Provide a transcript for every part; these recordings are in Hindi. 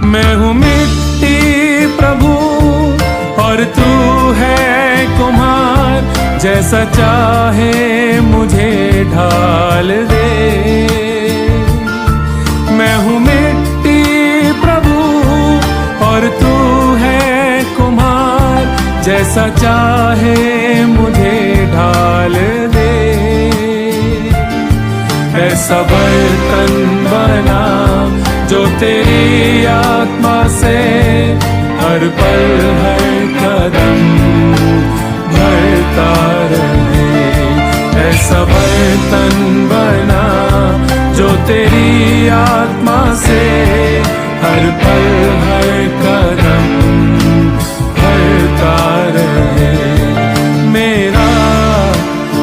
मैं हूँ मिट्टी प्रभु और तू है कुम्हार, जैसा चाहे मुझे ढाल दे। मैं हूँ मिट्टी प्रभु और तू है कुम्हार, जैसा चाहे मुझे ढाल दे। ऐसा बर्तन बना जो तेरी आत्मा से हर पल हर कदम भरता रहे। ऐसा बर्तन बना जो तेरी आत्मा से हर पल हर कदम भरता रहे। मेरा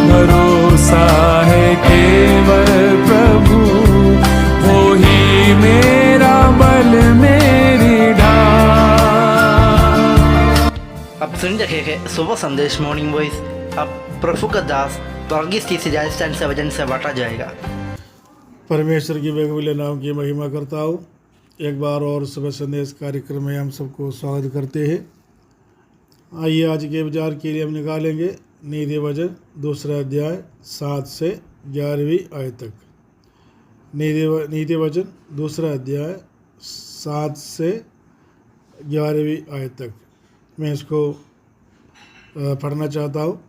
भरोसा है केवल प्रभु, वो ही मेरा बल मेरी ढाल। अब सुन रहे हैं सुबह संदेश मॉर्निंग वॉइस। अब प्रभु का दास वर्गीस टी से राजस्थान से वचन से बांटा जाएगा। परमेश्वर की बेगबुले नाम की महिमा करता हूँ। एक बार और सुबह संदेश कार्यक्रम में हम सबको स्वागत करते हैं। आइए आज के विचार के लिए हम निकालेंगे नीति वचन 2 अध्याय 7 से 11वीं आयत तक। नीति वचन 2 अध्याय 7 से 11वीं आयत तक मैं इसको पढ़ना चाहता हूँ।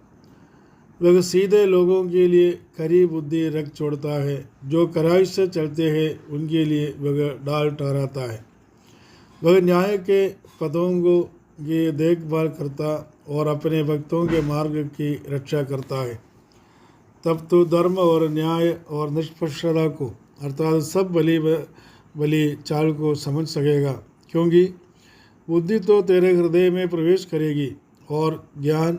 वह सीधे लोगों के लिए खरी बुद्धि रख छोड़ता है, जो कराई से चलते हैं उनके लिए वह ढाल ठहराता है। वह न्याय के पदों को की देखभाल करता और अपने भक्तों के मार्ग की रक्षा करता है। तब तो धर्म और न्याय और निष्पक्षता को अर्थात सब भली चाल को समझ सकेगा, क्योंकि बुद्धि तो तेरे हृदय में प्रवेश करेगी और ज्ञान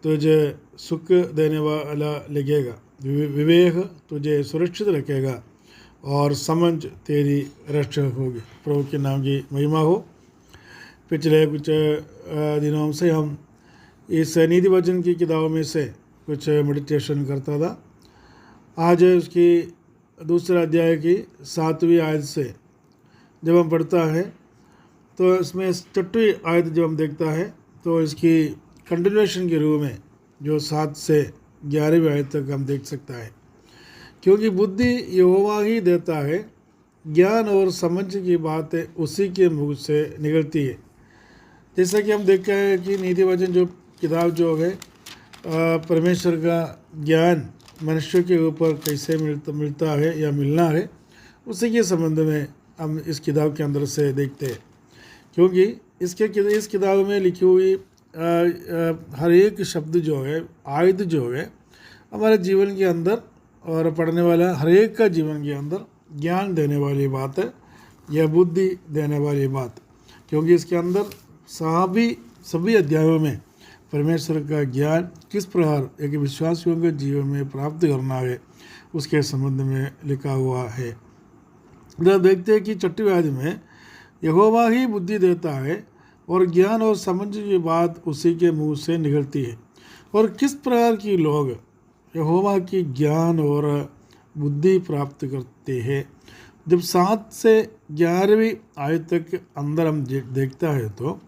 तुझे सुख देने वाला लगेगा। विवेक तुझे सुरक्षित रखेगा और समझ तेरी रक्षा होगी। प्रभु के नाम की महिमा हो। पिछले कुछ दिनों से हम इस नीति वचन की किताबों में से कुछ मेडिटेशन करता था। आज उसकी 2 अध्याय की 7वीं आयत से जब हम पढ़ता है तो इसमें 6वीं आयत जब हम देखता है तो इसकी कंटिन्यूएशन के रूप में जो 7 से 11वीं आयत तक हम देख सकता है। क्योंकि बुद्धि यहोवा ही देता है, ज्ञान और समझ की बातें उसी के मुँह से निकलती है। जैसा कि हम देखते हैं कि नीति वचन जो किताब जो है परमेश्वर का ज्ञान मनुष्य के ऊपर कैसे मिलता है या मिलना है, उसी के संबंध में हम इस किताब के अंदर से देखते हैं। क्योंकि इस किताब में लिखी हुई हर एक शब्द जो है, आयत जो है, हमारे जीवन के अंदर और पढ़ने वाला हर एक का जीवन के अंदर ज्ञान देने वाली बात है या बुद्धि देने वाली बात। क्योंकि इसके अंदर सभी अध्यायों में परमेश्वर का ज्ञान किस प्रकार एक विश्वासियों के जीवन में प्राप्त करना है उसके संबंध में लिखा हुआ है। देखते हैं कि 6वीं आयत में यहोवा ही बुद्धि देता है और ज्ञान और समझ की बात उसी के मुंह से निकलती है। और किस प्रकार की लोग यहोवा की ज्ञान और बुद्धि प्राप्त करते हैं। जब 7 से 11वीं आयत तक अंदर हम देखता है तो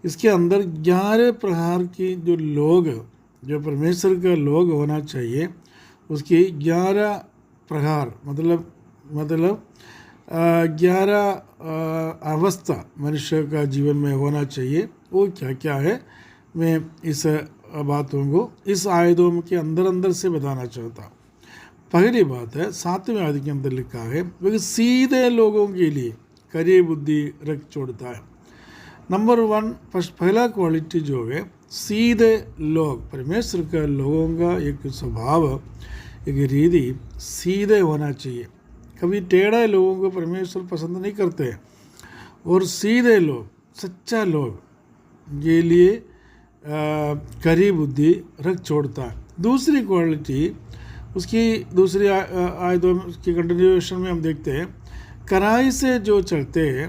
इसके अंदर 11 प्रकार की जो लोग, जो परमेश्वर का लोग होना चाहिए, उसकी 11 प्रकार मतलब 11 अवस्था मनुष्य का जीवन में होना चाहिए। वो क्या क्या है, मैं इस बातों को इस आयतों के अंदर से बताना चाहता हूँ। पहली बात है 7वीं आयत के अंदर लिखा है वह सीधे लोगों के लिए खरी बुद्धि रख छोड़ता है। नंबर 1 पहला क्वालिटी जो है सीधे लोग, परमेश्वर का लोगों का एक स्वभाव, एक रीति सीधे होना चाहिए। कभी टेढ़े लोगों को परमेश्वर पसंद नहीं करते और सीधे लोग, सच्चा लोग के लिए खरी बुद्धि रख छोड़ता है। दूसरी क्वालिटी उसकी दूसरी आयतों की कंटिन्यूएशन में हम देखते हैं कढ़ाई से जो चलते हैं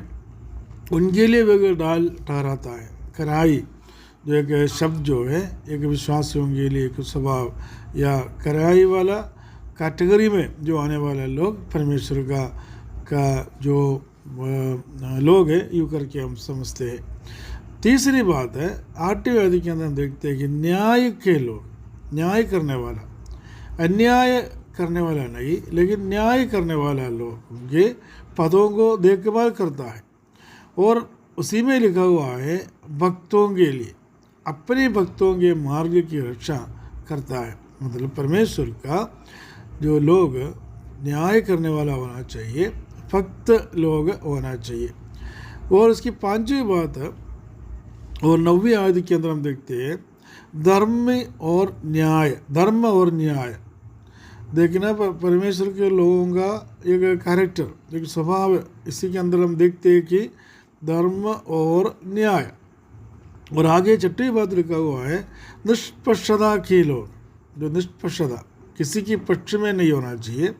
उनके लिए वह ढाल ठहराता है। कढ़ाई जो एक शब्द जो है एक विश्वासियों के लिए एक स्वभाव या कढ़ाई वाला कैटेगरी में जो आने वाले लोग परमेश्वर का जो लोग हैं, यूँ करके हम समझते हैं। तीसरी बात है, 8वीं आयत के अंदर हम देखते हैं कि न्याय के लोग, न्याय करने वाला, अन्याय करने वाला नहीं लेकिन न्याय करने वाला लोग ये पदों को देखभाल करता है। और उसी में लिखा हुआ है भक्तों के लिए, अपने भक्तों के मार्ग की रक्षा करता है। मतलब परमेश्वर का जो लोग न्याय करने वाला होना चाहिए, भक्त लोग होना चाहिए। और उसकी 5वीं बात है और 9वीं आयत के अंदर हम देखते हैं धर्म और न्याय, धर्म और न्याय। देखना परमेश्वर के लोगों का एक कैरेक्टर, एक स्वभाव, इसी के अंदर हम देखते हैं कि धर्म और न्याय। और आगे 6वीं बात लिखा हुआ है निष्पक्षता के लोग, जो निष्पक्षता, किसी की पक्ष में नहीं होना चाहिए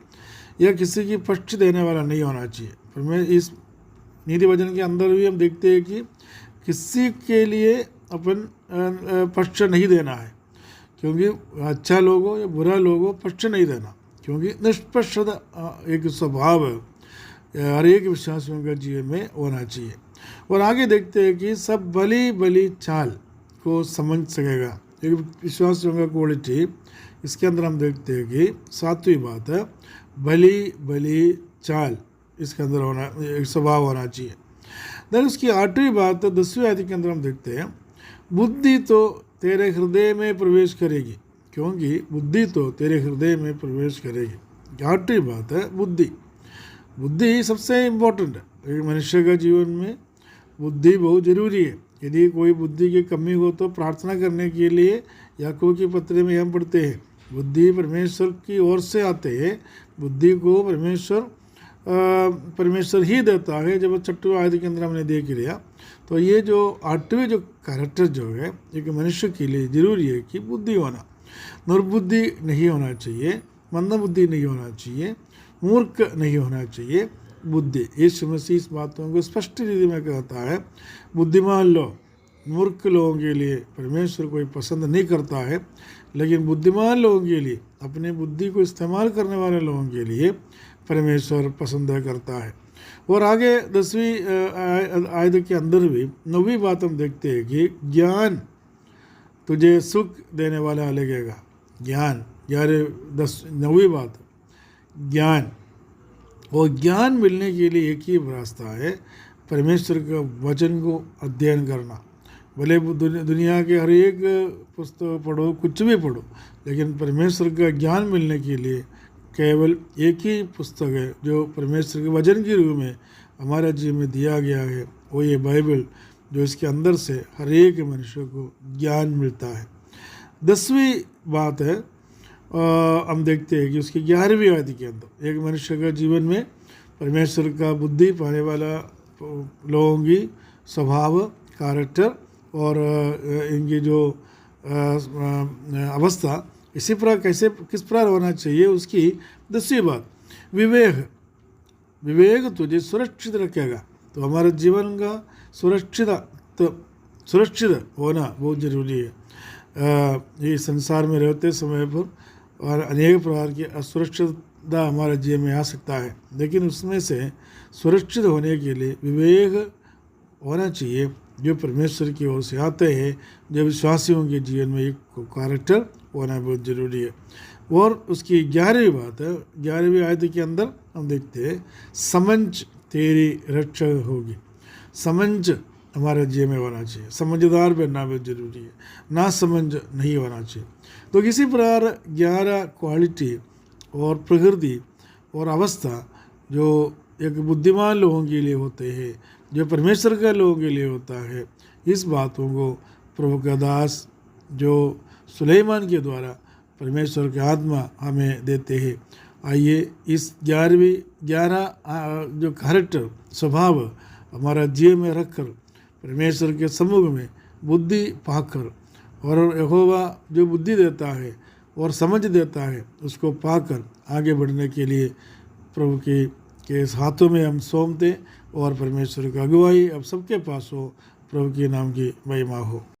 या किसी की पक्ष देने वाला नहीं होना चाहिए। पर मैं इस नीति वचन के अंदर भी हम देखते हैं कि किसी के लिए अपन पक्ष नहीं देना है, क्योंकि अच्छा लोग हो या बुरा लोग हो, पक्ष नहीं देना, क्योंकि निष्पक्षता एक स्वभाव हर एक विश्वासियों का जीवन में होना चाहिए। और आगे देखते हैं कि सब भली चाल को समझ सकेगा, एक विश्वासियों का क्वालिटी। इसके अंदर हम देखते हैं कि 7वीं बात है भली चाल, इसके अंदर होना, एक स्वभाव होना चाहिए। देन उसकी 8वीं बात 10वीं आयत के अंदर हम देखते हैं बुद्धि तो तेरे हृदय में प्रवेश करेगी, क्योंकि बुद्धि तो तेरे हृदय में प्रवेश करेगी। 8वीं बात है बुद्धि। बुद्धि सबसे इम्पोर्टेंट है, एक मनुष्य का जीवन में बुद्धि बहुत ज़रूरी है। यदि कोई बुद्धि की कमी हो तो प्रार्थना करने के लिए याकूब के पत्र में हम पढ़ते हैं बुद्धि परमेश्वर की ओर से आते हैं, बुद्धि को परमेश्वर ही देता है। जब 6वीं आयत के अंदर हमने देख लिया तो ये जो 8वीं जो कैरेक्टर जो है एक मनुष्य के लिए ज़रूरी है कि बुद्धि होना, निर्बुद्धि नहीं होना चाहिए, मंदबुद्धि नहीं होना चाहिए, मूर्ख नहीं होना चाहिए। बुद्धि, यीशु मसीह इस बातों को स्पष्ट रीति में कहता है बुद्धिमान लोग, मूर्ख लोगों के लिए परमेश्वर कोई पसंद नहीं करता है, लेकिन बुद्धिमान लोगों के लिए, अपनी बुद्धि को इस्तेमाल करने वाले लोगों के लिए परमेश्वर पसंद करता है। और आगे 10वीं आयत के अंदर भी 9वीं बात हम देखते हैं कि ज्ञान तुझे सुख देने वाला लगेगा। ज्ञान, 9वीं बात ज्ञान। और ज्ञान मिलने के लिए एक ही रास्ता है, परमेश्वर का वचन को अध्ययन करना। भले दुनिया के हर एक पुस्तक पढ़ो, कुछ भी पढ़ो, लेकिन परमेश्वर का ज्ञान मिलने के लिए केवल एक ही पुस्तक है जो परमेश्वर के वचन के रूप में हमारे जीवन में दिया गया है, वो ये बाइबल, जो इसके अंदर से हर एक मनुष्य को ज्ञान मिलता है। 10वीं बात है हम देखते हैं कि उसकी 11वीं आयत के अंदर एक मनुष्य का जीवन में परमेश्वर का बुद्धि पाने वाला लोगों की स्वभाव, कैरेक्टर और इनकी जो अवस्था इसी प्रकार किस प्रकार होना चाहिए। उसकी 10वीं बात विवेक तुझे सुरक्षित रखेगा। तो हमारे जीवन का सुरक्षित होना बहुत ज़रूरी है। ये संसार में रहते समय पर और अनेक प्रकार की असुरक्षितता हमारे जीवन में आ सकता है, लेकिन उसमें से सुरक्षित होने के लिए विवेक होना चाहिए जो परमेश्वर की ओर से आते हैं, जो विश्वासियों के जीवन में एक कैरेक्टर होना बहुत ज़रूरी है। और उसकी 11वीं बात है, 11वीं आयत के अंदर हम देखते हैं समझ तेरी रक्षा होगी। समझ हमारे जीवन में होना चाहिए, समझदार बनना बहुत जरूरी है, ना समझ नहीं होना चाहिए। तो किसी प्रकार 11 क्वालिटी और प्रकृति और अवस्था जो एक बुद्धिमान लोगों के लिए होते हैं, जो परमेश्वर के लोगों के लिए होता है, इस बातों को प्रभु का दास जो सुलेमान के द्वारा परमेश्वर की आत्मा हमें देते हैं। आइए इस 11 जो कैरेक्टर स्वभाव हमारा जीवन में रखकर परमेश्वर के सम्मुख में बुद्धि पाकर, और यहोवा जो बुद्धि देता है और समझ देता है उसको पाकर आगे बढ़ने के लिए प्रभु के हाथों में हम सौंपते और परमेश्वर की अगुवाई अब सबके पास हो। प्रभु के नाम की महिमा हो।